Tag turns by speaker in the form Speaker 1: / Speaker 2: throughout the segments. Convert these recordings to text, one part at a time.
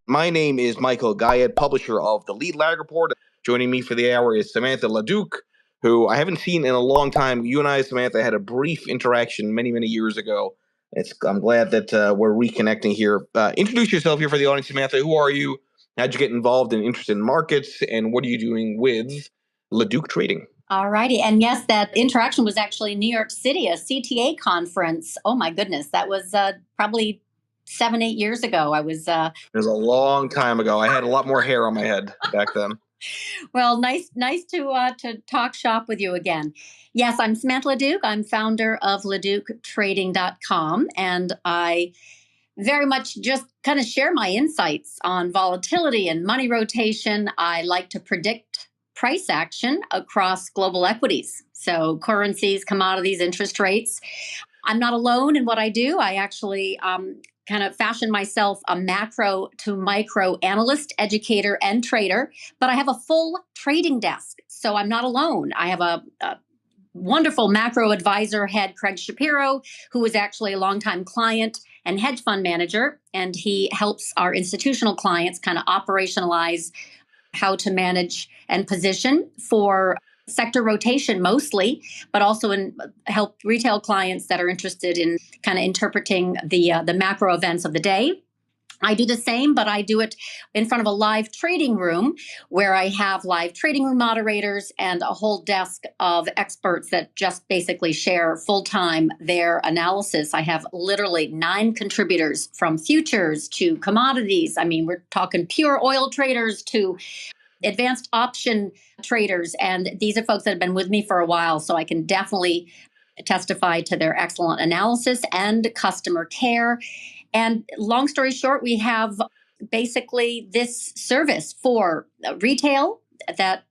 Speaker 1: My name is Michael Guyette, publisher of the Lead Lag Report. Joining me for the hour is Samantha LaDuc, who I haven't seen in a long time. You and I, Samantha, had a brief interaction many, many years ago. I'm glad that we're reconnecting here. Introduce yourself here for the audience, Samantha. Who are you? How'd you get involved and interested in markets? And what are you doing with LaDuc Trading?
Speaker 2: All righty. And yes, that interaction was actually in New York City, a CTA conference. Oh, my goodness. That was probably 7-8 years ago.
Speaker 1: It was a long time ago. I had a lot more hair on my head back then.
Speaker 2: Well, nice to talk shop with you again. Yes, I'm Samantha LaDuc. I'm founder of LaDucTrading.com, and I very much just kind of share my insights on volatility and money rotation. I like to predict price action across global equities, so currencies, commodities, interest rates. I'm not alone in what I do. I actually kind of fashion myself a macro to micro analyst, educator, and trader, but I have a full trading desk. So I'm not alone. I have a wonderful macro advisor head, Craig Shapiro, who is actually a longtime client and hedge fund manager. And he helps our institutional clients kind of operationalize how to manage and position for sector rotation mostly, but also in help retail clients that are interested in kind of interpreting the macro events of the day. I do the same, but I do it in front of a live trading room where I have live trading room moderators and a whole desk of experts that just basically share full-time their analysis. I have literally 9 contributors from futures to commodities. I mean, we're talking pure oil traders to advanced option traders. And these are folks that have been with me for a while, so I can definitely testify to their excellent analysis and customer care. And long story short, we have basically this service for retail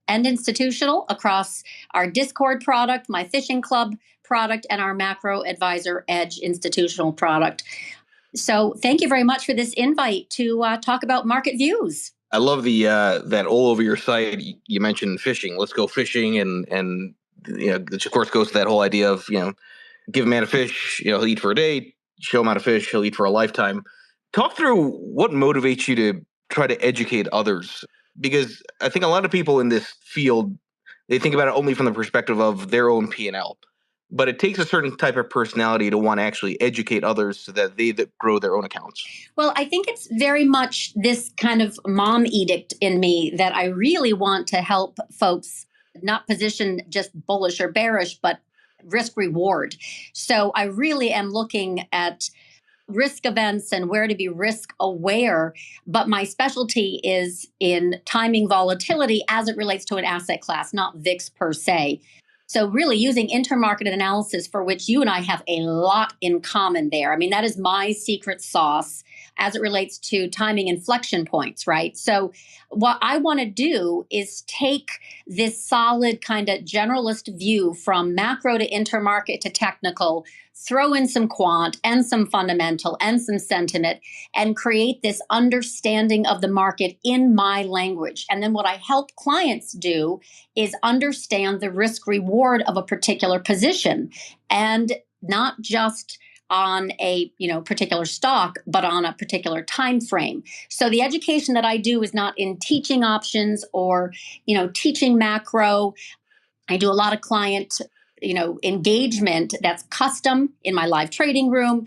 Speaker 2: and institutional across our Discord product, my Fishing Club product, and our Macro Advisor Edge institutional product. So thank you very much for this invite to talk about market views.
Speaker 1: I love the that all over your site you mentioned fishing. Let's go fishing, and which of course goes to that whole idea of give a man a fish, he'll eat for a day. Show him how to fish, he'll eat for a lifetime. Talk through what motivates you to try to educate others, because I think a lot of people in this field, they think about it only from the perspective of their own P&L. But it takes a certain type of personality to want to actually educate others so that they grow their own accounts.
Speaker 2: Well, I think it's very much this kind of mom edict in me that I really want to help folks not position just bullish or bearish, but risk reward. So I really am looking at risk events and where to be risk aware. But my specialty is in timing volatility as it relates to an asset class, not VIX per se. So really using intermarket analysis, for which you and I have a lot in common there. I mean, that is my secret sauce as it relates to timing inflection points, right? So what I want to do is take this solid kind of generalist view from macro to intermarket to technical, throw in some quant and some fundamental and some sentiment, and create this understanding of the market in my language. And then what I help clients do is understand the risk reward of a particular position, and not just on a particular stock, but on a particular time frame. So the education that I do is not in teaching options or teaching macro. I do a lot of client engagement that's custom in my live trading room.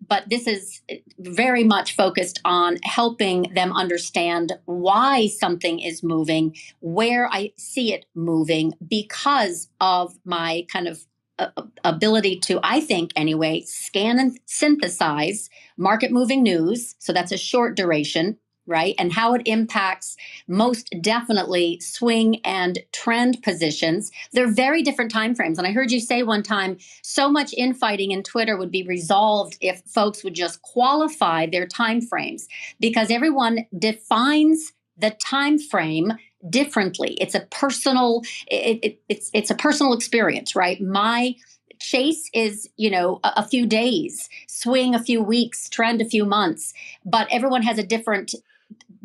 Speaker 2: But this is very much focused on helping them understand why something is moving, where I see it moving, because of my kind of ability to, I think anyway, scan and synthesize market moving news. So that's a short duration, right? And how it impacts most definitely swing and trend positions. They're very different timeframes. And I heard you say one time, so much infighting in Twitter would be resolved if folks would just qualify their timeframes, because everyone defines the time frame differently. It's a personal, it's a personal experience, right? My chase is, a few days, swing a few weeks, trend a few months, but everyone has a different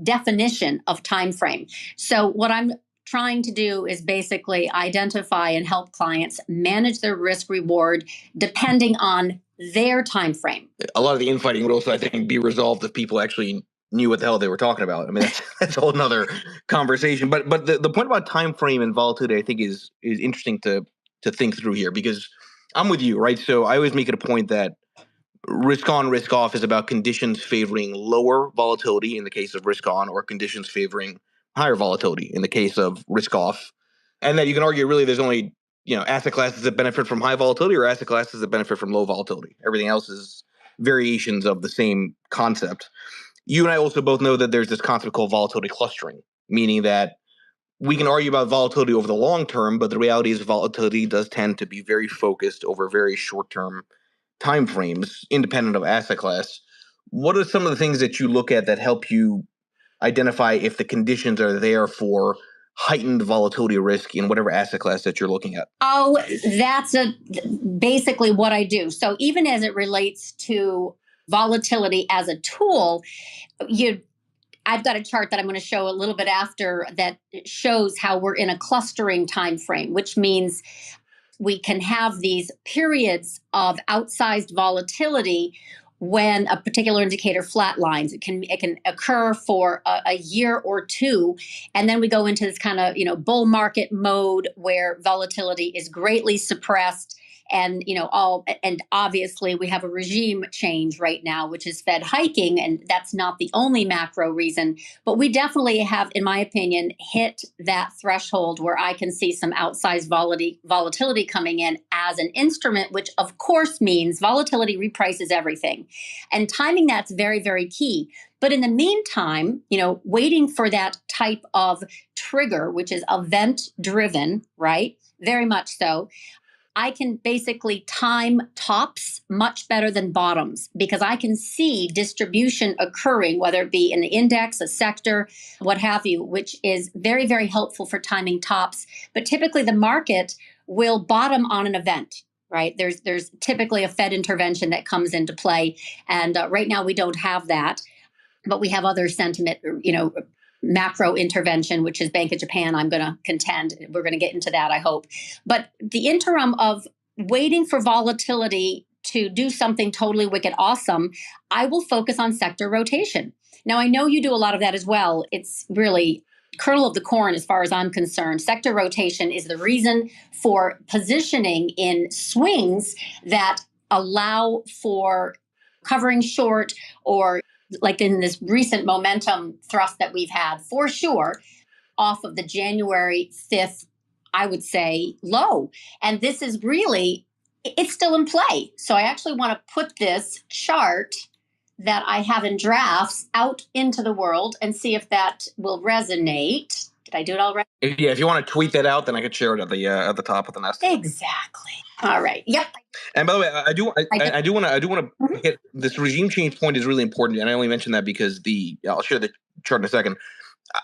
Speaker 2: definition of time frame. So what I'm trying to do is basically identify and help clients manage their risk reward depending on their time frame.
Speaker 1: A lot of the infighting would also, I think, be resolved if people actually knew what the hell they were talking about. I mean, that's a whole nother conversation. But the point about time frame and volatility, I think, is interesting to think through here, because I'm with you, right? So I always make it a point that risk on, risk off is about conditions favoring lower volatility in the case of risk on, or conditions favoring higher volatility in the case of risk off. And that you can argue really there's only, asset classes that benefit from high volatility or asset classes that benefit from low volatility. Everything else is variations of the same concept. You and I also both know that there's this concept called volatility clustering, meaning that we can argue about volatility over the long term, but the reality is volatility does tend to be very focused over very short term time frames, independent of asset class. What are some of the things that you look at that help you identify if the conditions are there for heightened volatility risk in whatever asset class that you're looking at?
Speaker 2: Oh, that's basically what I do. So even as it relates to volatility as a tool, I've got a chart that I'm going to show a little bit after that shows how we're in a clustering time frame, which means we can have these periods of outsized volatility when a particular indicator flatlines. It can occur for a year or two, and then we go into this kind of bull market mode where volatility is greatly suppressed. And and obviously we have a regime change right now, which is Fed hiking, and that's not the only macro reason, but we definitely have, in my opinion, hit that threshold where I can see some outsized volatility coming in as an instrument, which of course means volatility reprices everything, and timing that's very, very key. But in the meantime, waiting for that type of trigger, which is event driven, right? Very much so. I can basically time tops much better than bottoms because I can see distribution occurring, whether it be in the index, a sector, what have you, which is very, very helpful for timing tops. But typically the market will bottom on an event, right? There's typically a Fed intervention that comes into play. And right now we don't have that, but we have other sentiment, macro intervention, which is Bank of Japan, I'm going to contend. We're going to get into that, I hope. But the interim of waiting for volatility to do something totally wicked awesome, I will focus on sector rotation. Now, I know you do a lot of that as well. It's really kernel of the corn as far as I'm concerned. Sector rotation is the reason for positioning in swings that allow for covering short, or like in this recent momentum thrust that we've had, for sure, off of the January 5th, I would say, low. And this is really, it's still in play. So I actually want to put this chart that I have in drafts out into the world and see if that will resonate. Did I do it already?
Speaker 1: If you want to tweet that out, then I could share it at the top of the nest.
Speaker 2: Exactly. All right. Yep.
Speaker 1: And by the way, I do want to hit this regime change point is really important, and I only mention that because I'll share the chart in a second.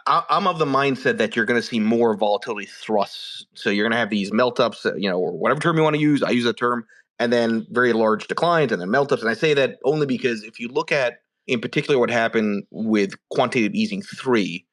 Speaker 1: I'm of the mindset that you're going to see more volatility thrusts. So you're going to have these melt ups, or whatever term you want to use. I use that term, and then very large declines, and then melt ups. And I say that only because if you look at, in particular, what happened with quantitative easing 3,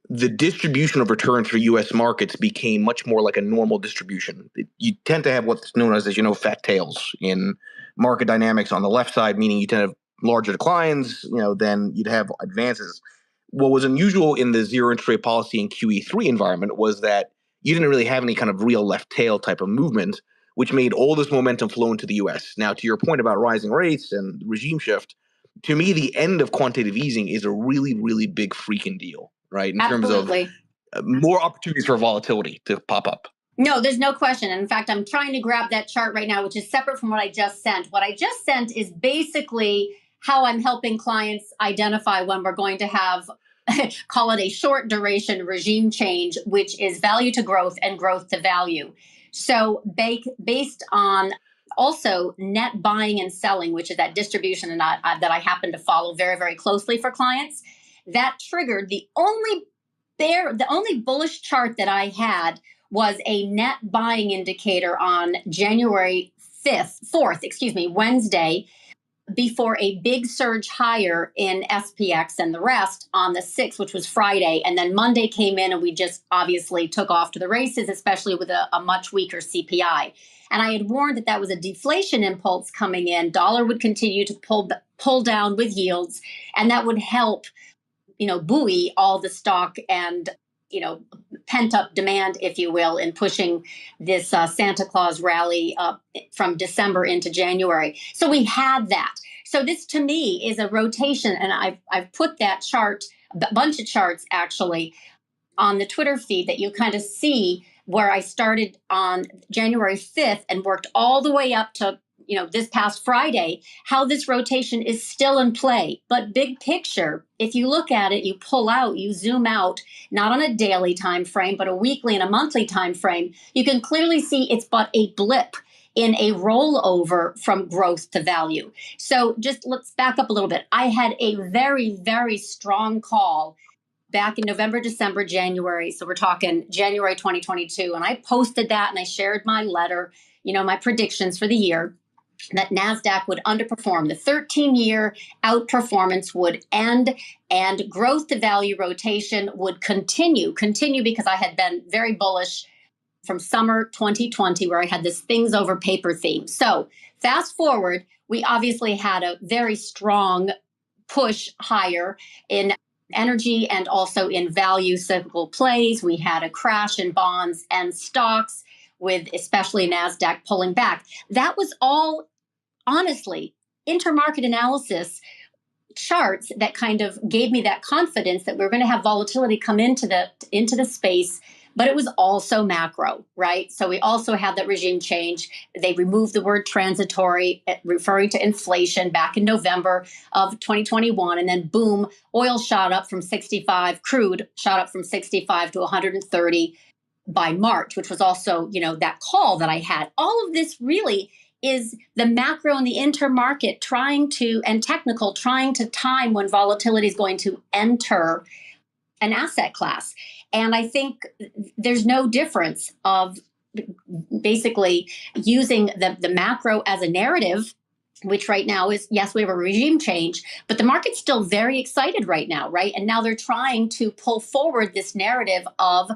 Speaker 1: the distribution of returns for U.S. markets became much more like a normal distribution. You tend to have what's known as fat tails in market dynamics on the left side, meaning you tend to have larger declines, then you'd have advances. What was unusual in the zero interest rate policy in QE3 environment was that you didn't really have any kind of real left tail type of movement, which made all this momentum flow into the U.S. Now, to your point about rising rates and regime shift, to me, the end of quantitative easing is a really, really big freaking deal, right? In
Speaker 2: Absolutely.
Speaker 1: terms of more opportunities for volatility to pop up.
Speaker 2: No, there's no question. And in fact, I'm trying to grab that chart right now, which is separate from what I just sent. What I just sent is basically how I'm helping clients identify when we're going to have, call it a short duration regime change, which is value to growth and growth to value. So based on also net buying and selling, which is that distribution and that I happen to follow very, very closely for clients, that triggered the only bullish chart that I had was a net buying indicator on January 4th, Wednesday, before a big surge higher in SPX and the rest on the 6th, which was Friday. And then Monday came in and we just obviously took off to the races, especially with a much weaker CPI. And I had warned that was a deflation impulse coming in. Dollar would continue to pull down with yields, and that would help buoy all the stock and, pent up demand, if you will, in pushing this Santa Claus rally from December into January. So we had that. So this to me is a rotation. And I've put that chart, a bunch of charts actually, on the Twitter feed that you kind of see where I started on January 5th and worked all the way up to, this past Friday, how this rotation is still in play. But big picture, if you look at it, you pull out, you zoom out, not on a daily time frame, but a weekly and a monthly time frame, you can clearly see it's but a blip in a rollover from growth to value. So just let's back up a little bit. I had a very, very strong call back in November, December, January. So we're talking January 2022. And I posted that and I shared my letter, my predictions for the year, that NASDAQ would underperform. The 13-year outperformance would end and growth to value rotation would continue because I had been very bullish from summer 2020, where I had this things over paper theme. So fast forward, we obviously had a very strong push higher in energy and also in value cyclical plays. We had a crash in bonds and stocks, with especially NASDAQ pulling back. That was all, honestly, intermarket analysis charts that kind of gave me that confidence that we we're going to have volatility come into the space. But it was also macro, right? So we also had that regime change. They removed the word transitory, referring to inflation back in November of 2021. And then boom, oil shot up from 65, crude shot up from 65 to 130 by March, which was also, that call that I had. All of this really is the macro and the intermarket and technical trying to time when volatility is going to enter an asset class. And I think there's no difference of basically using the macro as a narrative, which right now is, yes, we have a regime change, but the market's still very excited right now, right? And now they're trying to pull forward this narrative of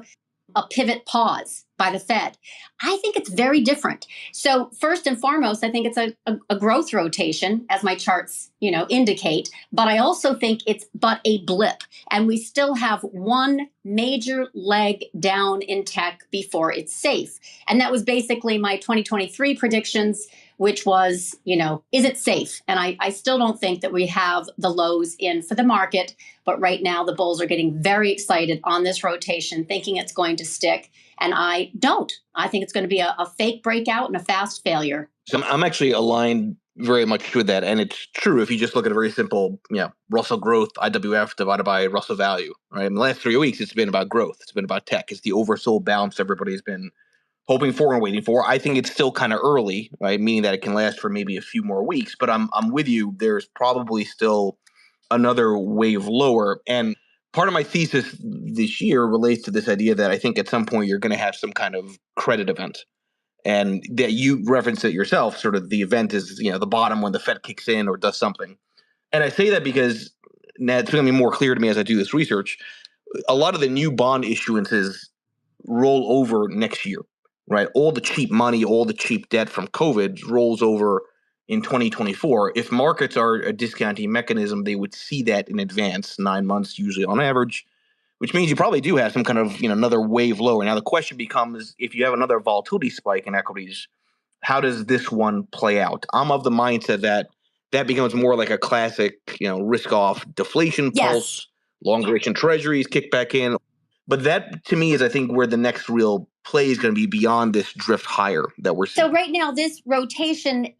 Speaker 2: a pivot pause by the Fed. I think it's very different. So first and foremost, I think it's a growth rotation, as my charts, indicate. But I also think it's but a blip, and we still have one major leg down in tech before it's safe. And that was basically my 2023 predictions, which was, is it safe? And I still don't think that we have the lows in for the market. But right now, the bulls are getting very excited on this rotation, thinking it's going to stick. And I don't. I think it's going to be a fake breakout and a fast failure.
Speaker 1: So I'm actually aligned very much with that. And it's true if you just look at a very simple, Russell growth, IWF divided by Russell value, right? In the last 3 weeks, it's been about growth. It's been about tech. It's the oversold bounce everybody's been hoping for and waiting for. I think it's still kind of early, right? Meaning that it can last for maybe a few more weeks. But I'm with you. There's probably still another wave lower. And part of my thesis this year relates to this idea that I think at some point you're going to have some kind of credit event. And that you referenced it yourself, sort of the event is, the bottom when the Fed kicks in or does something. And I say that because now it's becoming more clear to me as I do this research. A lot of the new bond issuances roll over next year, right? All the cheap money, all the cheap debt from COVID rolls over in 2024. If markets are a discounting mechanism, they would see that in advance, 9 months usually on average, which means you probably do have some kind of, another wave lower. Now, the question becomes, if you have another volatility spike in equities, how does this one play out? I'm of the mindset that becomes more like a classic, risk off deflation pulse, long duration treasuries kick back in. But that, to me, is, I think, where the next real play is going to be beyond this drift higher that we're seeing.
Speaker 2: So right now, this rotation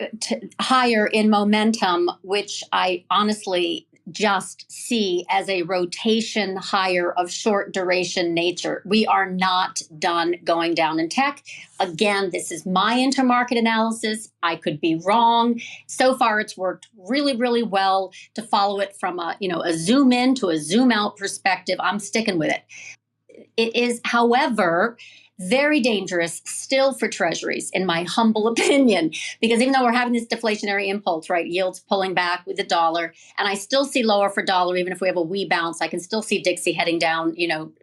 Speaker 2: higher in momentum, which I honestly just see as a rotation higher of short duration nature. We are not done going down in tech. Again, this is my intermarket analysis. I could be wrong. So far, it's worked really, really well to follow it from a zoom in to a zoom out perspective. I'm sticking with it. It is, however, very dangerous still for treasuries, in my humble opinion, because even though we're having this deflationary impulse, right, yields pulling back with the dollar, and I still see lower for dollar, even if we have a wee bounce, I can still see Dixie heading down,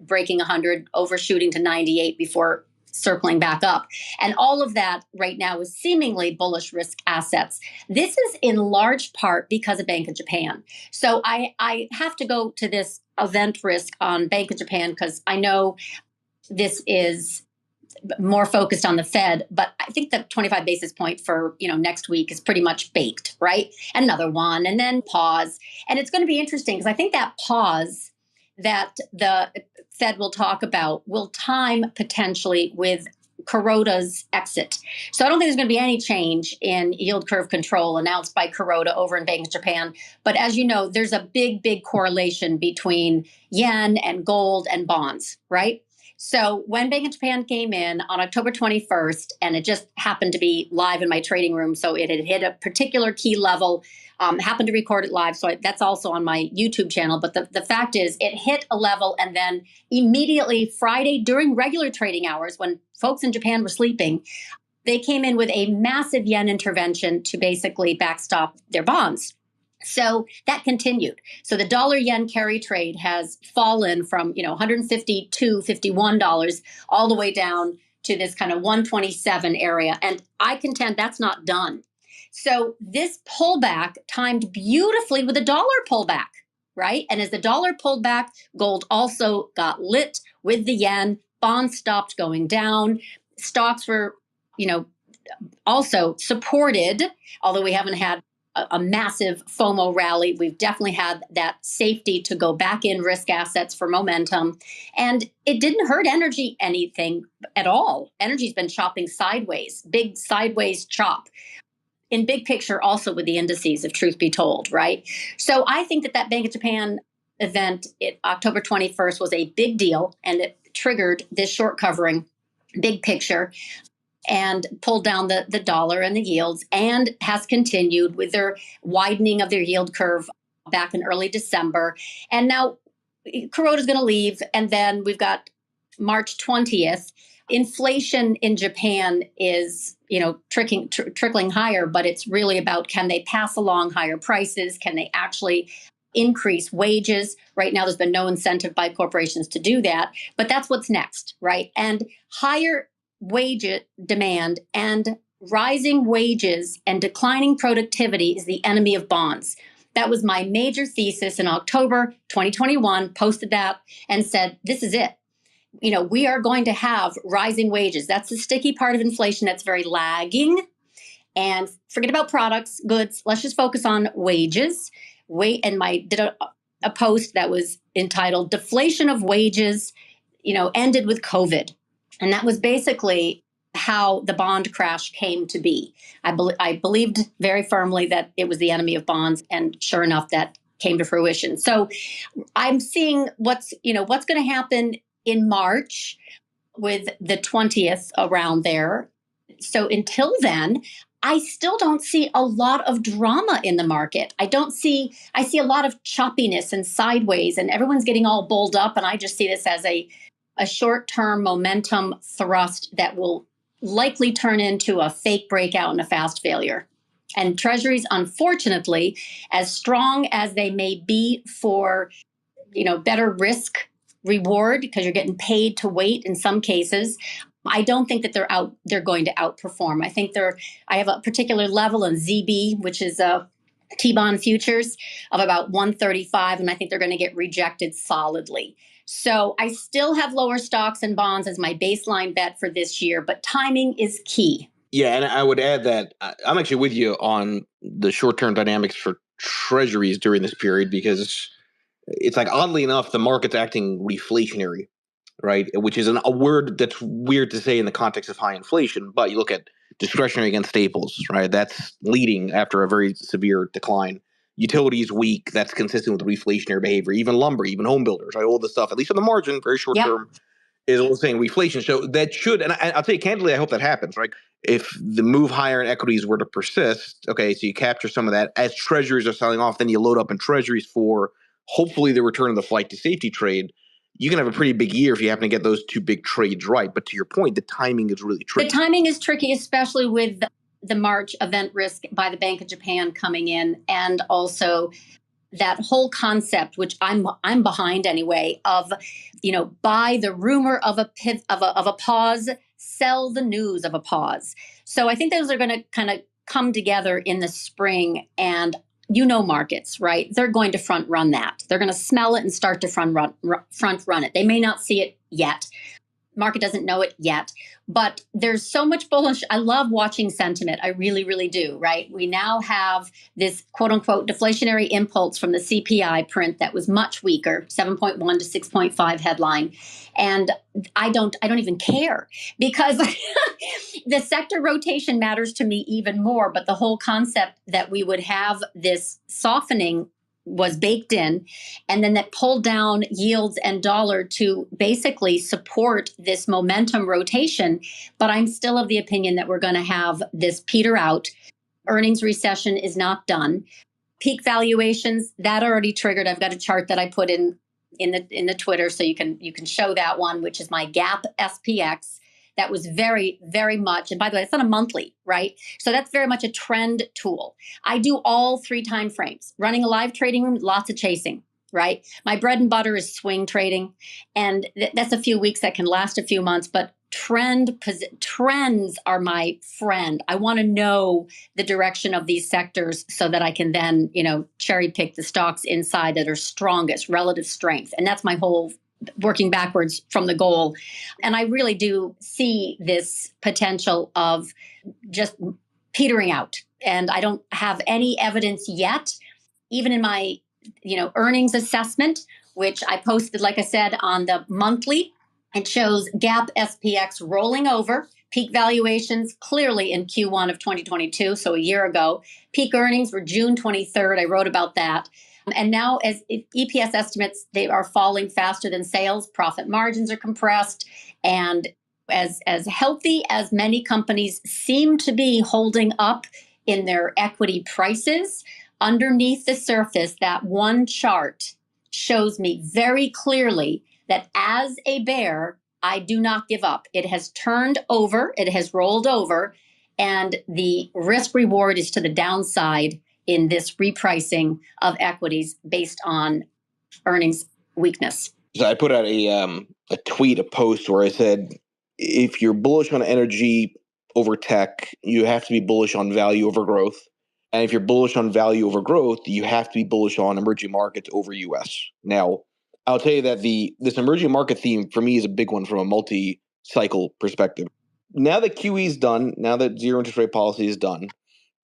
Speaker 2: breaking 100, overshooting to 98 before circling back up. And all of that right now is seemingly bullish risk assets. This is in large part because of Bank of Japan. So I have to go to this event risk on Bank of Japan because I know this is more focused on the Fed, but I think the 25 basis point for, next week is pretty much baked, right? Another one, and then pause. And it's going to be interesting because I think that pause that the Fed will talk about will time potentially with Kuroda's exit. So I don't think there's going to be any change in yield curve control announced by Kuroda over in Bank of Japan. But as you know, there's a big correlation between yen and gold and bonds, right? So when Bank of Japan came in on October 21st, and it just happened to be live in my trading room, so it had hit a particular key level, happened to record it live, so that's also on my YouTube channel. But the fact is, it hit a level, and then immediately Friday during regular trading hours, when folks in Japan were sleeping, they came in with a massive yen intervention to basically backstop their bonds. So that continued. So the dollar yen carry trade has fallen from, $152, $51 all the way down to this kind of 127 area. And I contend that's not done. So this pullback timed beautifully with a dollar pullback, right? And as the dollar pulled back, gold also got lit with the yen. Bonds stopped going down. Stocks were, also supported, although we haven't had a massive FOMO rally. We've definitely had that safety to go back in risk assets for momentum. And it didn't hurt energy anything at all. Energy's been chopping sideways, big sideways chop. In big picture, also with the indices, if truth be told, right? So I think that Bank of Japan event, October 21st, was a big deal, and it triggered this short covering, big picture, and pulled down the dollar and the yields, and has continued with their widening of their yield curve back in early December. And now Kuroda's going to leave, and then we've got March 20th. Inflation in Japan is, trickling higher, but it's really about, can they pass along higher prices? Can they actually increase wages? Right now, there's been no incentive by corporations to do that, but that's what's next, right? And higher wage demand and rising wages and declining productivity is the enemy of bonds. That was my major thesis in October 2021, posted that and said, this is it. We are going to have rising wages. That's the sticky part of inflation that's very lagging. And forget about products, goods. Let's just focus on wages. And I did a post that was entitled "Deflation of Wages, ended with COVID." And that was basically how the bond crash came to be. I believed very firmly that it was the enemy of bonds, and sure enough, that came to fruition. So I'm seeing what's going to happen in March with the 20th around there. So until then, I still don't see a lot of drama in the market. I see a lot of choppiness and sideways, and everyone's getting all bulled up. And I just see this as a short-term momentum thrust that will likely turn into a fake breakout and a fast failure. And treasuries, unfortunately, as strong as they may be for, better risk reward, because you're getting paid to wait in some cases, I don't think that they're going to outperform. I think I have a particular level in ZB, which is T-bond futures, of about 135, and I think they're going to get rejected solidly. So I still have lower stocks and bonds as my baseline bet for this year, but timing is key.
Speaker 1: Yeah, and I would add that I'm actually with you on the short-term dynamics for treasuries during this period, because it's like, oddly enough, the market's acting reflationary, right? Which is a word that's weird to say in the context of high inflation, but you look at discretionary against staples, right? That's leading after a very severe decline. Utilities weak, that's consistent with reflationary behavior. Even lumber, even home builders, right? All this stuff, at least on the margin, very short term, is all saying reflation. So that should, and I'll tell you candidly, I hope that happens, right? If the move higher in equities were to persist, okay, so you capture some of that as treasuries are selling off, then you load up in treasuries for hopefully the return of the flight to safety trade. You can have a pretty big year if you happen to get those two big trades right. But to your point, the timing is really tricky.
Speaker 2: The timing is tricky, especially with the March event risk by the Bank of Japan coming in, and also that whole concept, which I'm behind anyway, of buy the rumor of a pause, sell the news of a pause. So I think those are going to kind of come together in the spring, and markets, right? They're going to front run that. They're going to smell it and start to front run it. They may not see it yet. Market doesn't know it yet, but there's so much bullish. I love watching sentiment. I really, really do, right? We now have this quote unquote deflationary impulse from the CPI print that was much weaker, 7.1 to 6.5 headline. And I don't even care, because the sector rotation matters to me even more. But the whole concept that we would have this softening was baked in, and then that pulled down yields and dollar to basically support this momentum rotation. But I'm still of the opinion that we're going to have this peter out. Earnings recession is not done. Peak valuations, that already triggered. I've got a chart that I put in the Twitter, so you can show that one, which is my gap SPX. That was very, very much, and by the way, it's on a monthly, right? So that's very much a trend tool. I do all 3 time frames. Running a live trading room, lots of chasing, right? My bread and butter is swing trading, and that's a few weeks that can last a few months, but trends are my friend. I want to know the direction of these sectors so that I can then, cherry pick the stocks inside that are strongest, relative strength. And that's my whole working backwards from the goal. And I really do see this potential of just petering out. And I don't have any evidence yet, even in my, earnings assessment, which I posted, like I said, on the monthly. It shows gap SPX rolling over. Peak valuations clearly in Q1 of 2022, so a year ago. Peak earnings were June 23rd. I wrote about that. And now, as EPS estimates, they are falling faster than sales. Profit margins are compressed. And as healthy as many companies seem to be holding up in their equity prices, underneath the surface, that one chart shows me very clearly that as a bear, I do not give up. It has turned over. It has rolled over. And the risk reward is to the downside in this repricing of equities based on earnings weakness.
Speaker 1: So I put out a post where I said, if you're bullish on energy over tech, you have to be bullish on value over growth. And if you're bullish on value over growth, you have to be bullish on emerging markets over US. Now, I'll tell you that this emerging market theme for me is a big one from a multi-cycle perspective. Now that QE is done, now that zero interest rate policy is done,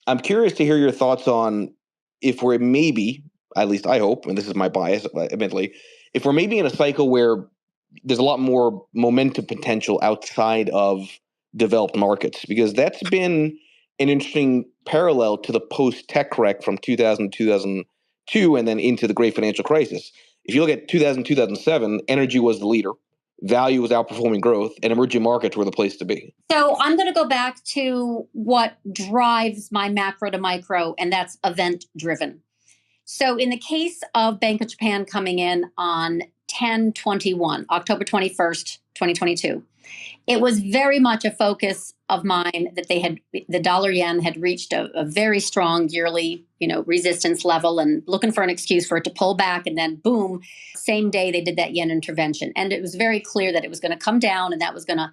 Speaker 1: I'm curious to hear your thoughts on if we're maybe, at least I hope, and this is my bias, admittedly, if we're maybe in a cycle where there's a lot more momentum potential outside of developed markets, because that's been an interesting parallel to the post-tech wreck from 2000 2002 and then into the great financial crisis. If you look at 2000 2007, energy was the leader. Value was outperforming growth, and emerging markets were the place to be.
Speaker 2: So I'm going to go back to what drives my macro to micro, and that's event driven. So in the case of Bank of Japan coming in on 10/21, October 21st, 2022, it was very much a focus of mine that the dollar yen had reached a very strong yearly, resistance level, and looking for an excuse for it to pull back. And then boom, same day they did that yen intervention. And it was very clear that it was going to come down, and that was going to,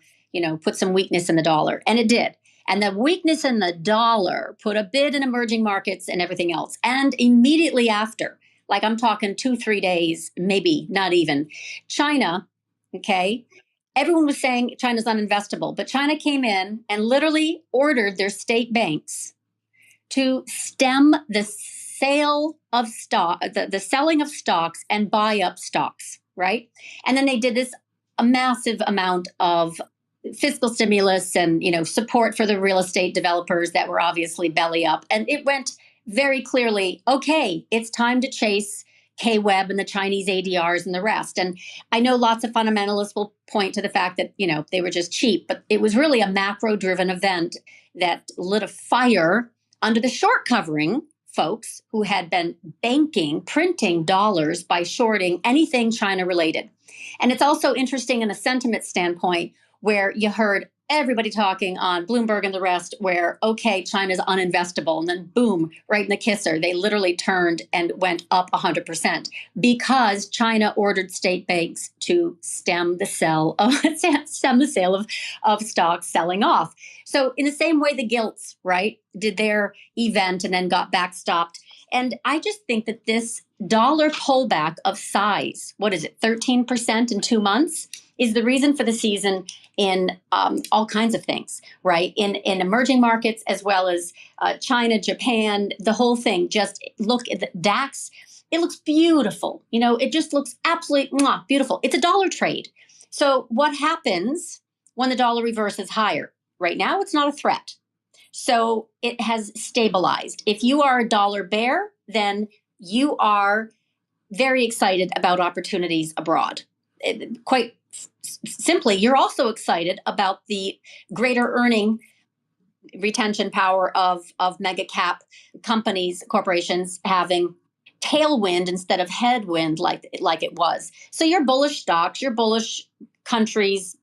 Speaker 2: put some weakness in the dollar. And it did. And the weakness in the dollar put a bid in emerging markets and everything else. And immediately after, like I'm talking 2-3 days, maybe not even, China, okay, everyone was saying China's uninvestable, but China came in and literally ordered their state banks to stem the sale of stock, the selling of stocks, and buy up stocks, right? And then they did this a massive amount of fiscal stimulus and support for the real estate developers that were obviously belly up, and it went very clearly, okay, it's time to chase K-Web and the Chinese ADRs and the rest. And I know lots of fundamentalists will point to the fact that, they were just cheap, but it was really a macro-driven event that lit a fire under the short covering folks who had been printing dollars by shorting anything China related. And it's also interesting in a sentiment standpoint where you heard everybody talking on Bloomberg and the rest where, okay, China's uninvestable. And then boom, right in the kisser, they literally turned and went up 100% because China ordered state banks to stem the sale of stocks selling off. So in the same way, the gilts, right, did their event and then got backstopped. And I just think that this dollar pullback of size, what is it, 13% in 2 months, is the reason for the season in all kinds of things, right? In emerging markets as well as China, Japan, the whole thing. Just look at the DAX. It looks beautiful. It just looks absolutely beautiful. It's a dollar trade. So what happens when the dollar reverses higher? Right now, it's not a threat. So it has stabilized. If you are a dollar bear, then you are very excited about opportunities abroad. Quite simply, you're also excited about the greater earning retention power of mega cap companies, corporations having tailwind instead of headwind like it was. So you're bullish stocks, you're bullish countries,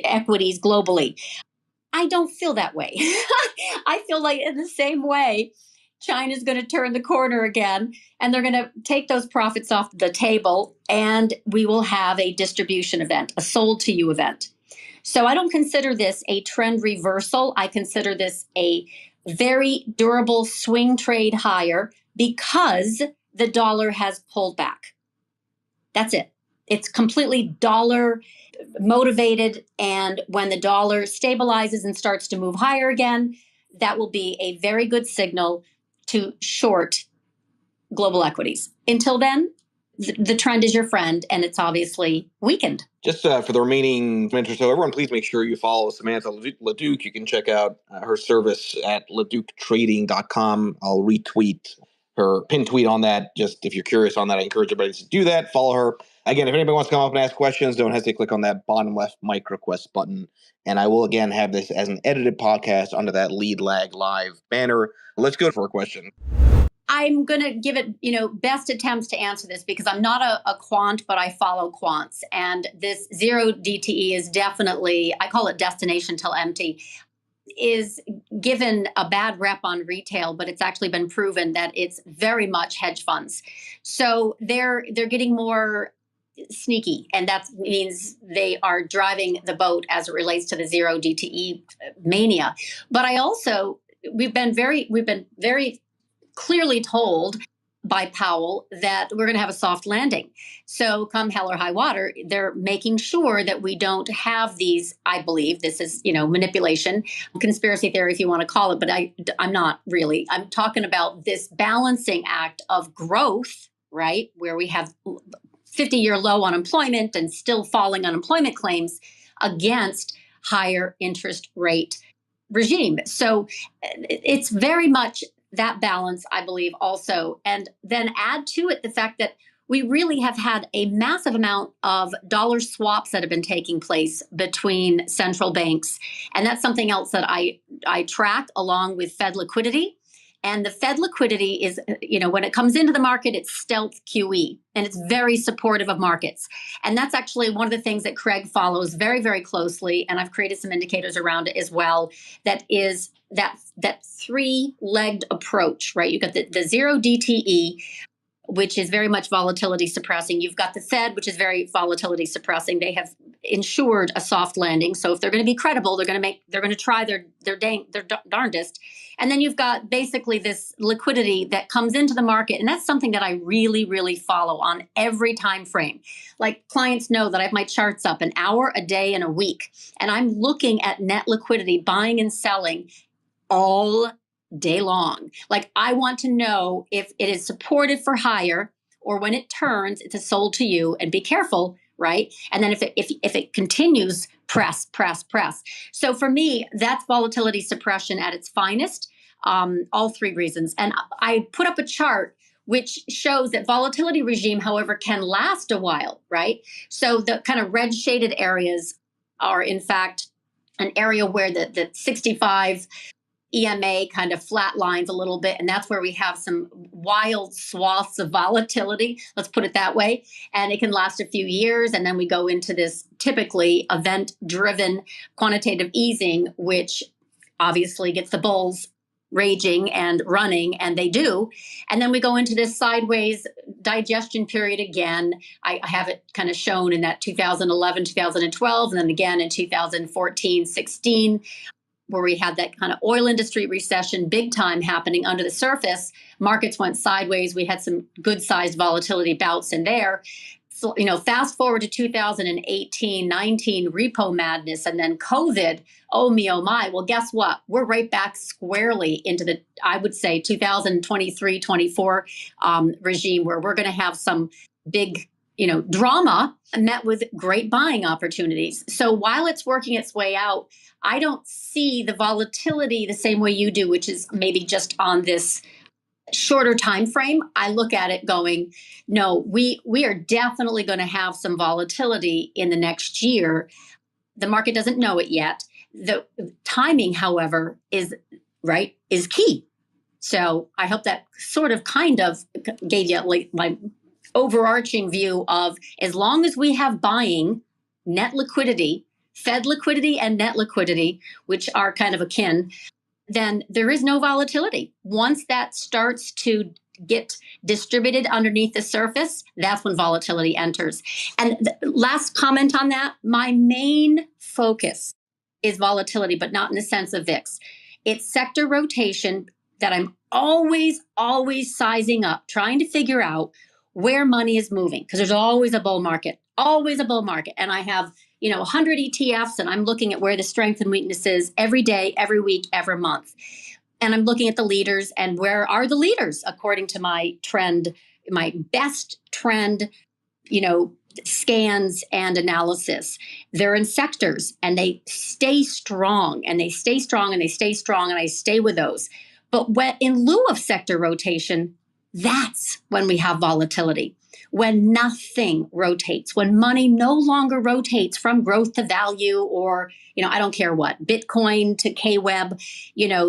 Speaker 2: equities globally. I don't feel that way. I feel like in the same way, China's going to turn the corner again and they're going to take those profits off the table and we will have a distribution event, a sold to you event. So I don't consider this a trend reversal. I consider this a very durable swing trade higher because the dollar has pulled back. That's it. It's completely dollar motivated. And when the dollar stabilizes and starts to move higher again, that will be a very good signal to short global equities. Until then, the trend is your friend, and it's obviously weakened.
Speaker 1: Just for the remaining minutes or so, everyone, please make sure you follow Samantha LaDuc. You can check out her service at LaDucTrading.com. I'll retweet her pin tweet on that. Just if you're curious on that, I encourage everybody to do that. Follow her. Again, if anybody wants to come up and ask questions, don't hesitate to click on that bottom left mic request button. And I will, again, have this as an edited podcast under that Lead Lag Live banner. Let's go for a question.
Speaker 2: I'm going to give it, best attempts to answer this because I'm not a quant, but I follow quants. And this zero DTE is definitely, I call it destination till empty, is given a bad rep on retail, but it's actually been proven that it's very much hedge funds. So they're getting more sneaky, and that means they are driving the boat as it relates to the zero DTE mania. But we've been very clearly told by Powell that we're going to have a soft landing. So come hell or high water, they're making sure that we don't have these, I believe, this is, manipulation, conspiracy theory, if you want to call it, but I'm not really. I'm talking about this balancing act of growth, right, where we have 50-year low unemployment and still falling unemployment claims against higher interest rate regime. So it's very much that balance, I believe, also. And then add to it the fact that we really have had a massive amount of dollar swaps that have been taking place between central banks. And that's something else that I track along with Fed liquidity. And the Fed liquidity is, when it comes into the market, it's stealth QE, and it's very supportive of markets. And that's actually one of the things that Craig follows very, very closely. And I've created some indicators around it as well. That is that three-legged approach, right? You've got the zero DTE, which is very much volatility suppressing. You've got the Fed, which is very volatility suppressing. They have ensured a soft landing. So if they're going to be credible, they're going to try their darndest. And then you've got basically this liquidity that comes into the market. And that's something that I really, really follow on every time frame. Like clients know that I have my charts up an hour, a day, and a week. And I'm looking at net liquidity, buying and selling all day long. Like I want to know if it is supported for higher, or when it turns, it's a sold to you, and be careful, right? And then if it continues, press. So for me, that's volatility suppression at its finest. All three reasons. And I put up a chart which shows that volatility regime, however, can last a while, right? So the kind of red shaded areas are in fact an area where the 65 EMA kind of flatlines a little bit, and that's where we have some wild swaths of volatility, let's put it that way. And it can last a few years, and then we go into this typically event-driven quantitative easing, which obviously gets the bulls raging and running, and they do. And then we go into this sideways digestion period again. I have it kind of shown in that 2011, 2012, and then again in 2014, 16, where we had that kind of oil industry recession, big time happening under the surface. Markets went sideways. We had some good sized volatility bouts in there. So, fast forward to 2018, 19, repo madness, and then COVID. Oh me, oh my. Well, guess what? We're right back squarely into the, I would say, 2023, 24 regime, where we're going to have some big, drama met with great buying opportunities. So while it's working its way out, I don't see the volatility the same way you do, which is maybe just on this shorter time frame. I look at it going, no, we are definitely going to have some volatility in the next year. The market doesn't know it yet. The timing, however, is key. So I hope that sort of kind of gave you like my overarching view of, as long as we have buying, net liquidity, Fed liquidity and net liquidity, which are kind of akin, then there is no volatility. Once that starts to get distributed underneath the surface, that's when volatility enters. And the last comment on that, my main focus is volatility, but not in the sense of VIX. It's sector rotation that I'm always sizing up, trying to figure out where money is moving, because there's always a bull market, And I have 100 ETFs, and I'm looking at where the strength and weakness is every day, every week, every month. And I'm looking at the leaders, and where are the leaders according to my trend, my best trend, scans and analysis. They're in sectors, and they stay strong, and they stay strong, and they stay strong, and I stay with those. But in lieu of sector rotation, that's when we have volatility. When nothing rotates, when money no longer rotates from growth to value, or, I don't care what, Bitcoin to KWeb,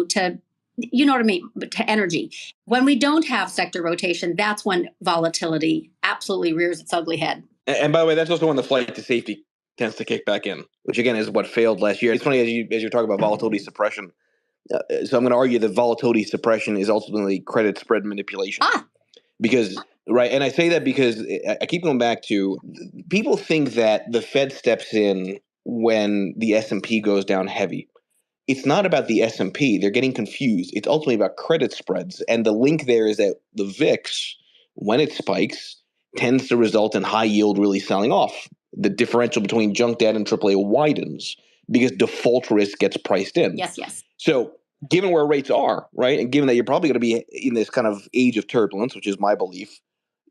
Speaker 2: to, what I mean, to energy. When we don't have sector rotation, that's when volatility absolutely rears its ugly head.
Speaker 1: And by the way, that's also when the flight to safety tends to kick back in, which again is what failed last year. It's funny as you're talking about volatility suppression. So I'm going to argue that volatility suppression is ultimately credit spread manipulation. Because, right, and I say that because I keep going back to, people think that the Fed steps in when the S&P goes down heavy. It's not about the S&P. They're getting confused. It's ultimately about credit spreads. And the link there is that the VIX, when it spikes, tends to result in high yield really selling off. The differential between junk debt and AAA widens because default risk gets priced in.
Speaker 2: Yes.
Speaker 1: So given where rates are, right, and given that you're probably going to be in this kind of age of turbulence, which is my belief,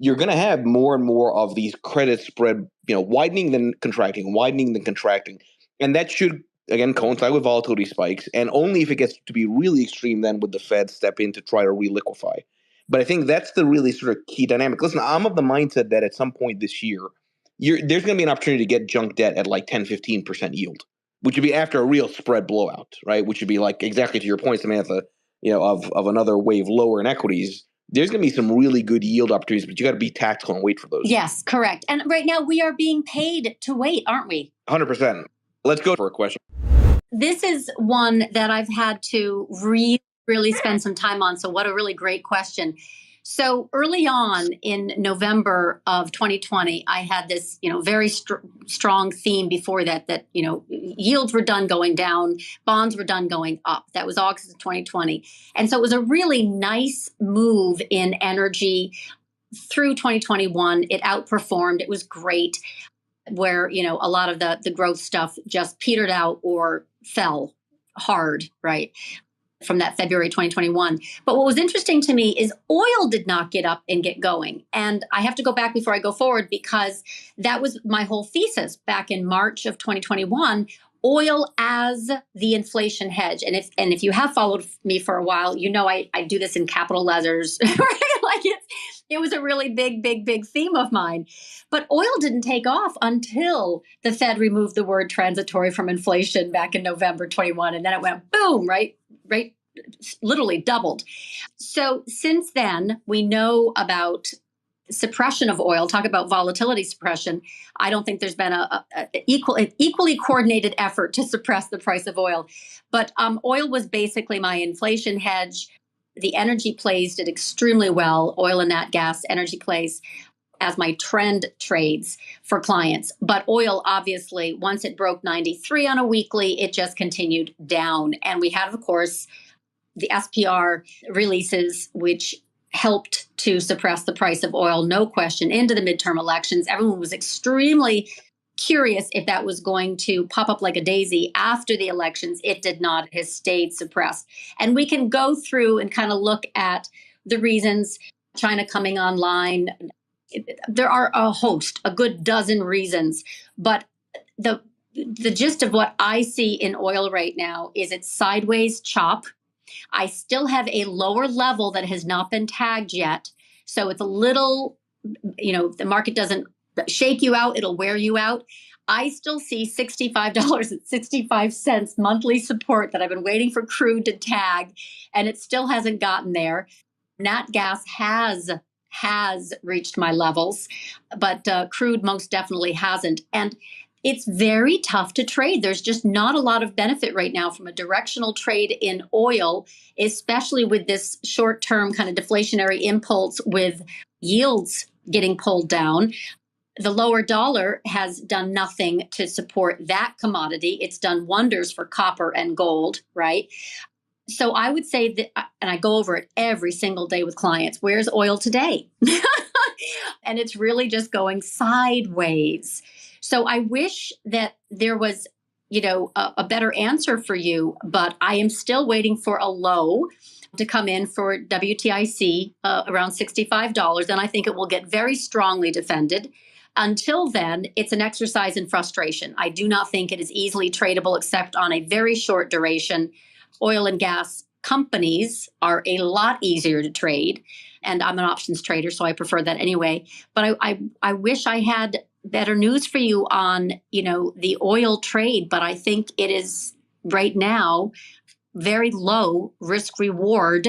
Speaker 1: you're going to have more and more of these credit spread, widening than contracting, and that should again coincide with volatility spikes, and only if it gets to be really extreme, then would the Fed step in to try to reliquify. But I think that's the really sort of key dynamic. Listen, I'm of the mindset that at some point this year, there's going to be an opportunity to get junk debt at like 10-15% yield, which would be after a real spread blowout, right? Which would be like, exactly to your point, Samantha, of another wave lower in equities. There's going to be some really good yield opportunities, but you got to be tactical and wait for those.
Speaker 2: Yes, correct. And right now we are being paid to wait, aren't we?
Speaker 1: 100%. Let's go for a question.
Speaker 2: This is one that I've had to really spend some time on. So what a really great question. So early on in November of 2020, I had this, very strong theme before that, yields were done going down, bonds were done going up. That was August of 2020. And so it was a really nice move in energy through 2021. It outperformed. It was great, where, a lot of the growth stuff just petered out or fell hard, right, from that February 2021. But what was interesting to me is oil did not get up and get going. And I have to go back before I go forward, because that was my whole thesis back in March of 2021, oil as the inflation hedge. And if you have followed me for a while, I do this in capital letters, right? Like it was a really big theme of mine. But oil didn't take off until the Fed removed the word transitory from inflation back in November 21. And then it went boom, right literally doubled. So since then, we know about suppression of oil. Talk about volatility suppression. I don't think there's been an equally coordinated effort to suppress the price of oil. But oil was basically my inflation hedge. The energy plays did extremely well. Oil and nat gas energy plays as my trend trades for clients. But oil, obviously, once it broke 93 on a weekly, it just continued down. And we had, of course, the SPR releases, which helped to suppress the price of oil, no question, into the midterm elections. Everyone was extremely curious if that was going to pop up like a daisy after the elections. It did not. It has stayed suppressed. And we can go through and kind of look at the reasons. China coming online. There are a good dozen reasons, but the gist of what I see in oil right now is it's sideways chop. I still have a lower level that has not been tagged yet. So it's a little, the market doesn't shake you out, it'll wear you out. I still see $65.65 monthly support that I've been waiting for crude to tag, and it still hasn't gotten there. Nat gas has reached my levels, but crude most definitely hasn't. And it's very tough to trade. There's just not a lot of benefit right now from a directional trade in oil, especially with this short-term kind of deflationary impulse with yields getting pulled down. The lower dollar has done nothing to support that commodity. It's done wonders for copper and gold, right? So I would say that, and I go over it every single day with clients, where's oil today? And it's really just going sideways. So I wish that there was, a better answer for you, but I am still waiting for a low to come in for WTIC around $65. And I think it will get very strongly defended. Until then, it's an exercise in frustration. I do not think it is easily tradable except on a very short duration. Oil and gas companies are a lot easier to trade. And I'm an options trader, so I prefer that anyway. But I wish I had better news for you on, the oil trade. But I think it is right now very low risk reward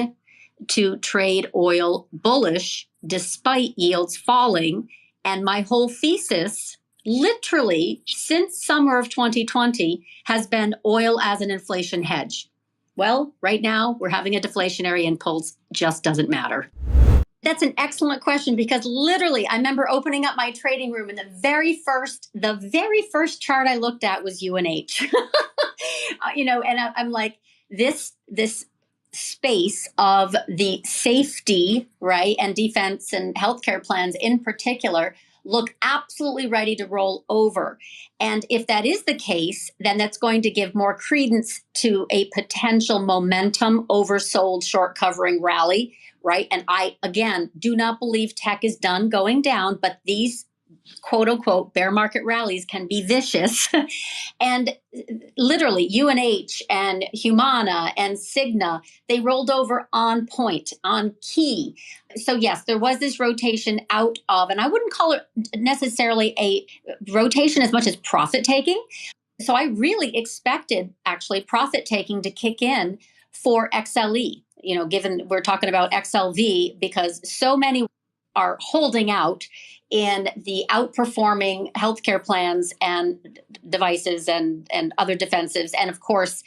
Speaker 2: to trade oil bullish despite yields falling. And my whole thesis, literally since summer of 2020, has been oil as an inflation hedge. Well, right now we're having a deflationary impulse, just doesn't matter. That's an excellent question because literally I remember opening up my trading room and the very first chart I looked at was UNH. And I'm like, this space of the safety, right, and defense and healthcare plans in particular look absolutely ready to roll over. And if that is the case, then that's going to give more credence to a potential momentum oversold short covering rally, right? And I, again, do not believe tech is done going down, but these quote unquote bear market rallies can be vicious. And literally UNH and Humana and Cigna, they rolled over on point, on key. So yes, there was this rotation out of, and I wouldn't call it necessarily a rotation as much as profit taking. So I really expected actually profit taking to kick in for XLE, given we're talking about XLV, because so many are holding out in the outperforming healthcare plans and devices and other defensives, and of course,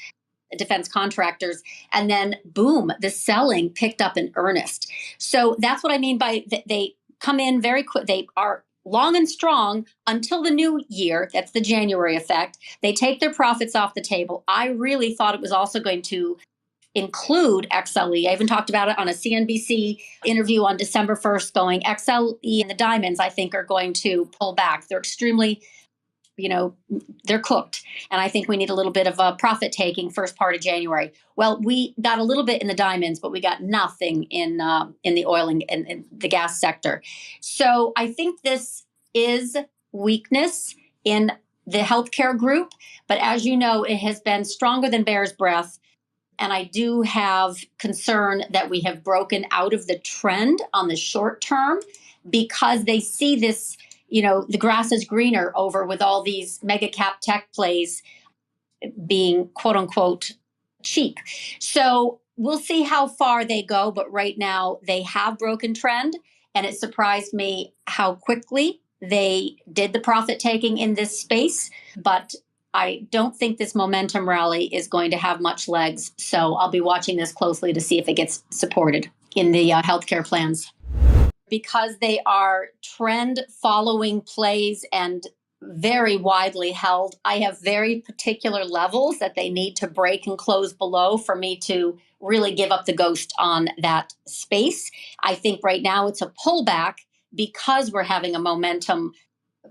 Speaker 2: defense contractors. And then boom, the selling picked up in earnest. So that's what I mean by they come in very quick. They are long and strong until the new year. That's the January effect. They take their profits off the table. I really thought it was also going to include XLE. I even talked about it on a CNBC interview on December 1st, going XLE and the diamonds, I think, are going to pull back. They're extremely, they're cooked. And I think we need a little bit of a profit taking first part of January. Well, we got a little bit in the diamonds, but we got nothing in the oil and the gas sector. So I think this is weakness in the healthcare group. But as you know, it has been stronger than bear's breath. And I do have concern that we have broken out of the trend on the short term because they see this, the grass is greener over with all these mega cap tech plays being quote unquote cheap. So We'll see how far they go, but right now they have broken trend. And it surprised me how quickly they did the profit taking in this space. But I don't think this momentum rally is going to have much legs. So I'll be watching this closely to see if it gets supported in the healthcare plans. Because they are trend following plays and very widely held, I have very particular levels that they need to break and close below for me to really give up the ghost on that space. I think right now it's a pullback because we're having a momentum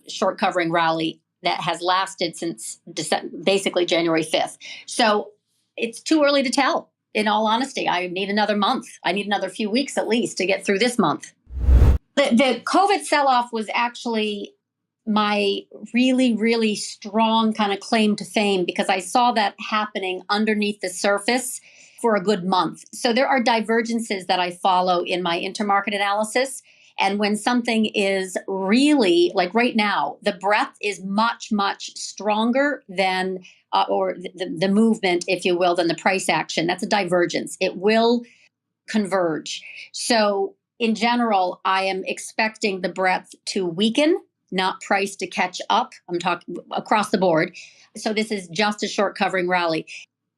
Speaker 2: short covering rally that has lasted since basically January 5th. So it's too early to tell. In all honesty, I need another month. I need another few weeks at least to get through this month. The COVID sell-off was actually my really, really strong kind of claim to fame because I saw that happening underneath the surface for a good month. So there are divergences that I follow in my intermarket analysis. And when something is really, like right now, the breadth is much, much stronger than, or the movement, if you will, than the price action. That's a divergence. It will converge. So in general, I am expecting the breadth to weaken, not price to catch up. I'm talking across the board. So this is just a short covering rally.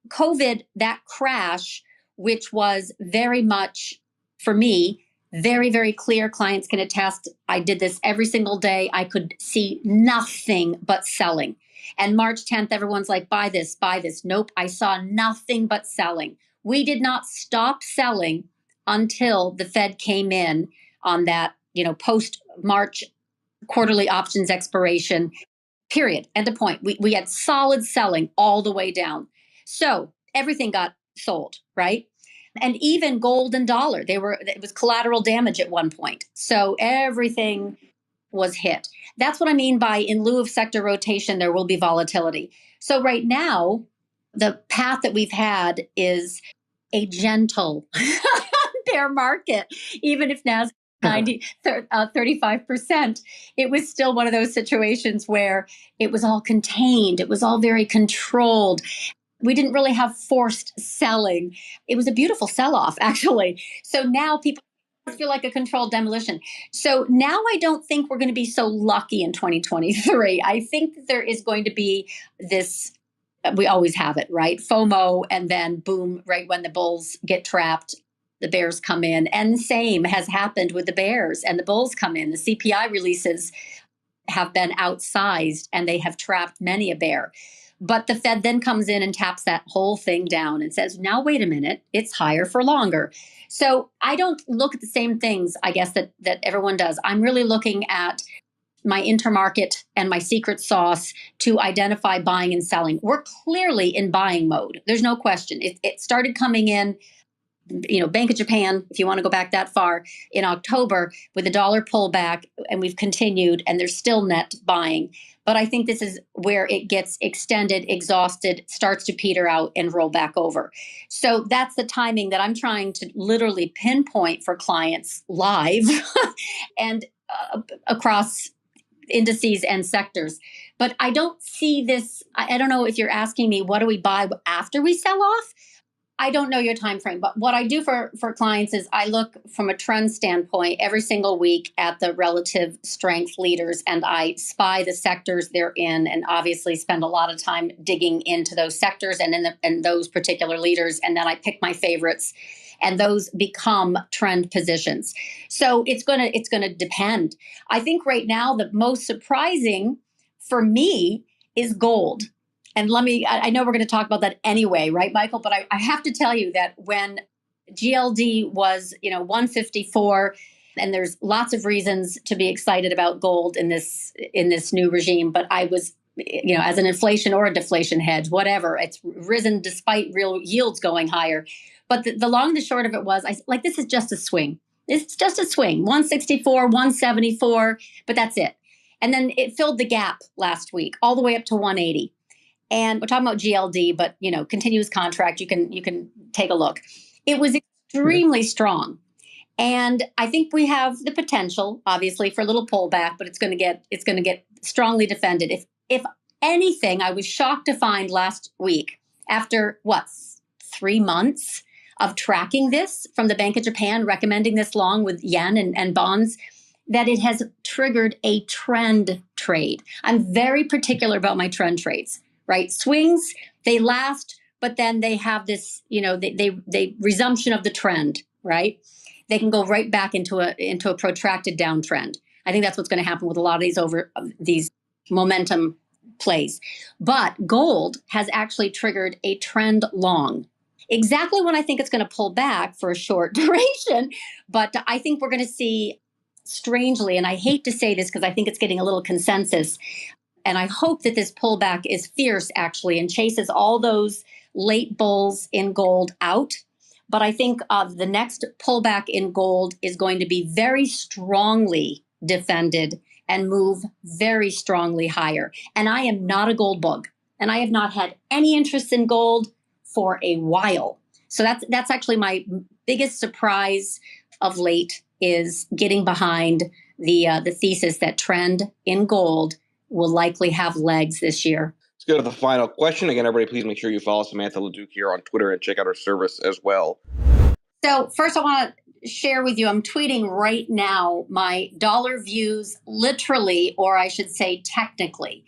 Speaker 2: COVID, that crash, which was very much, for me, very, very clear. Clients can attest. I did this every single day. I could see nothing but selling. And March 10th, everyone's like, buy this, buy this. Nope, I saw nothing but selling. We did not stop selling until the Fed came in on that, post March quarterly options expiration, period. End of point. We had solid selling all the way down. So everything got sold, right? And even gold and dollar, it was collateral damage at one point. So everything was hit. That's what I mean by in lieu of sector rotation, there will be volatility. So right now, the path that we've had is a gentle bear market, even if Nasdaq 35%, it was still one of those situations where it was all contained. It was all very controlled. We didn't really have forced selling. It was a beautiful sell-off, actually. So now people feel like a controlled demolition. So now I don't think we're going to be so lucky in 2023. I think that there is going to be this, we always have it, right? FOMO, and then boom, right when the bulls get trapped, the bears come in. And the same has happened with the bears and the bulls come in. The CPI releases have been outsized and they have trapped many a bear. But the Fed then comes in and taps that whole thing down and says, now, wait a minute, it's higher for longer. So I don't look at the same things, I guess, that everyone does. I'm really looking at my intermarket and my secret sauce to identify buying and selling. We're clearly in buying mode. There's no question. It started coming in, Bank of Japan, if you want to go back that far, in October with the dollar pullback, and we've continued, and there's still net buying. But I think this is where it gets extended, exhausted, starts to peter out and roll back over. So that's the timing that I'm trying to literally pinpoint for clients live and across indices and sectors. But I don't see this. I don't know if you're asking me, what do we buy after we sell off? I don't know your time frame, but what I do for clients is I look from a trend standpoint every single week at the relative strength leaders, and I spy the sectors they're in, and obviously spend a lot of time digging into those sectors and in those particular leaders, and then I pick my favorites, and those become trend positions. So it's gonna depend. I think right now the most surprising for me is gold. And I know we're going to talk about that anyway, right, Michael? But I have to tell you that when GLD was, 154, and there's lots of reasons to be excited about gold in this new regime, but I was, as an inflation or a deflation hedge, whatever, it's risen despite real yields going higher. But the long and the short of it was, this is just a swing. It's just a swing, 164, 174, but that's it. And then it filled the gap last week all the way up to 180. And we're talking about GLD, but continuous contract. You can take a look. It was extremely strong, and I think we have the potential, obviously, for a little pullback. But it's going to get strongly defended. If anything, I was shocked to find last week, after 3 months of tracking this from the Bank of Japan, recommending this long with yen and bonds, that it has triggered a trend trade. I'm very particular about my trend trades, right? Swings, they last, but then they have this, they resumption of the trend, right? They can go right back into a protracted downtrend. I think that's what's going to happen with a lot of these momentum plays. But gold has actually triggered a trend long. Exactly when I think it's going to pull back for a short duration, but I think we're going to see, strangely, and I hate to say this because I think it's getting a little consensus, and I hope that this pullback is fierce actually and chases all those late bulls in gold out. But I think the next pullback in gold is going to be very strongly defended and move very strongly higher. And I am not a gold bug, and I have not had any interest in gold for a while. So that's actually my biggest surprise of late, is getting behind the thesis that trend in gold will likely have legs this year.
Speaker 1: Let's go to the final question. Again, everybody, please make sure you follow Samantha LaDuc here on Twitter and check out her service as well.
Speaker 2: So first I want to share with you, I'm tweeting right now my dollar views literally, or I should say technically.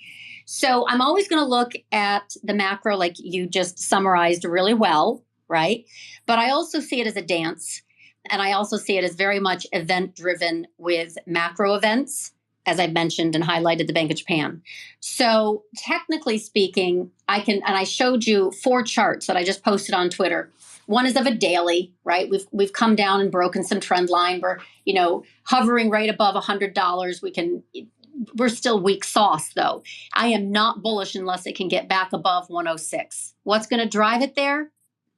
Speaker 2: So I'm always going to look at the macro like you just summarized really well, right? But I also see it as a dance. And I also see it as very much event driven with macro events, as I mentioned and highlighted the Bank of Japan. So technically speaking, I showed you 4 charts that I just posted on Twitter. One is of a daily, right? We've come down and broken some trend line. We're, hovering right above $100. We're still weak sauce though. I am not bullish unless it can get back above 106. What's going to drive it there?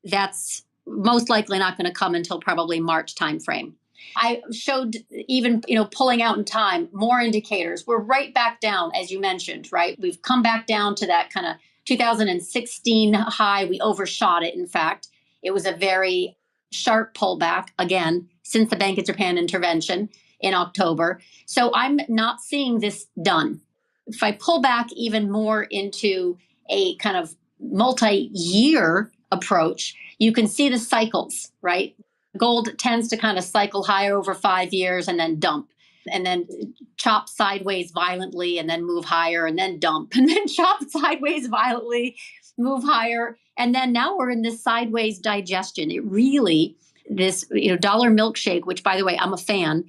Speaker 2: That's most likely not going to come until probably March timeframe. I showed even, pulling out in time, more indicators. We're right back down, as you mentioned, right? We've come back down to that kind of 2016 high. We overshot it, in fact. It was a very sharp pullback, again, since the Bank of Japan intervention in October. So I'm not seeing this done. If I pull back even more into a kind of multi-year approach, you can see the cycles, right? Gold tends to kind of cycle higher over 5 years and then dump, and then chop sideways violently and then move higher and then dump, and then chop sideways violently, move higher. And then now we're in this sideways digestion. It really, this dollar milkshake, which by the way, I'm a fan,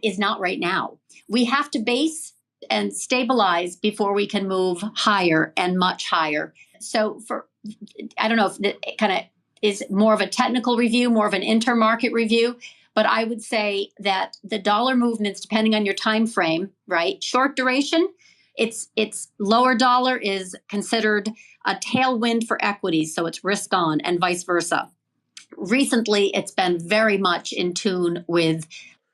Speaker 2: is not right now. We have to base and stabilize before we can move higher and much higher. So I don't know if it kind of is more of a technical review, more of an intermarket review, but I would say that the dollar movements, depending on your time frame, right? Short duration, it's lower dollar is considered a tailwind for equities, so it's risk on, and vice versa. Recently, it's been very much in tune with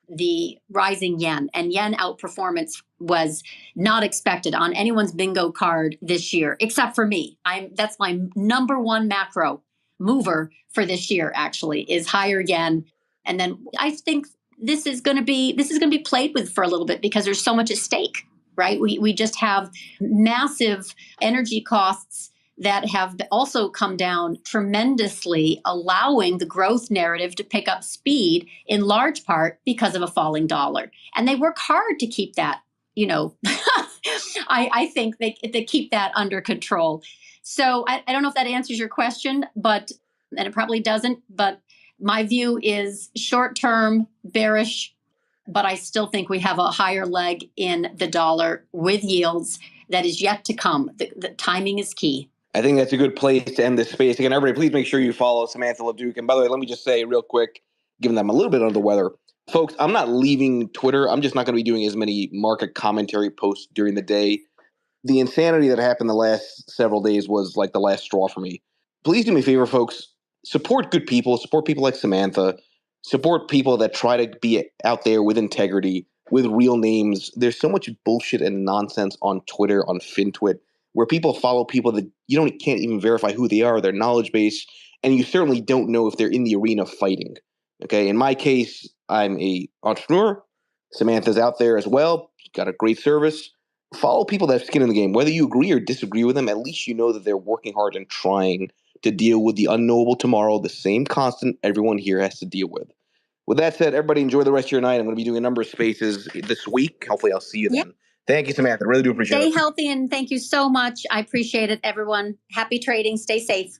Speaker 2: the rising yen, and yen outperformance was not expected on anyone's bingo card this year, except for me. That's my number one macro mover for this year, actually, is higher yen. And then I think this is going to be played with for a little bit because there's so much at stake, right? We just have massive energy costs that have also come down tremendously, allowing the growth narrative to pick up speed in large part because of a falling dollar. And they work hard to keep that, I think they keep that under control. So I don't know if that answers your question, and it probably doesn't, but my view is short-term bearish, but I still think we have a higher leg in the dollar with yields that is yet to come. The timing is key.
Speaker 1: I think that's a good place to end this space. Again, everybody, please make sure you follow Samantha LaDuc. And by the way, let me just say real quick, given that I'm a little bit under the weather, folks, I'm not leaving Twitter. I'm just not going to be doing as many market commentary posts during the day. The insanity that happened the last several days was like the last straw for me. Please do me a favor, folks. Support good people. Support people like Samantha. Support people that try to be out there with integrity, with real names. There's so much bullshit and nonsense on Twitter, on FinTwit, where people follow people that can't even verify who they are, their knowledge base, and you certainly don't know if they're in the arena fighting. Okay, in my case, I'm a entrepreneur. Samantha's out there as well. Got a great service. follow people that have skin in the game. Whether you agree or disagree with them, at least you know that they're working hard and trying to deal with the unknowable tomorrow, the same constant everyone here has to deal with. With that said, everybody enjoy the rest of your night. I'm going to be doing a number of spaces this week. Hopefully I'll see you then. Thank you, Samantha. I really do appreciate it.
Speaker 2: Stay healthy, and thank you so much. I appreciate it, everyone. Happy trading. Stay safe.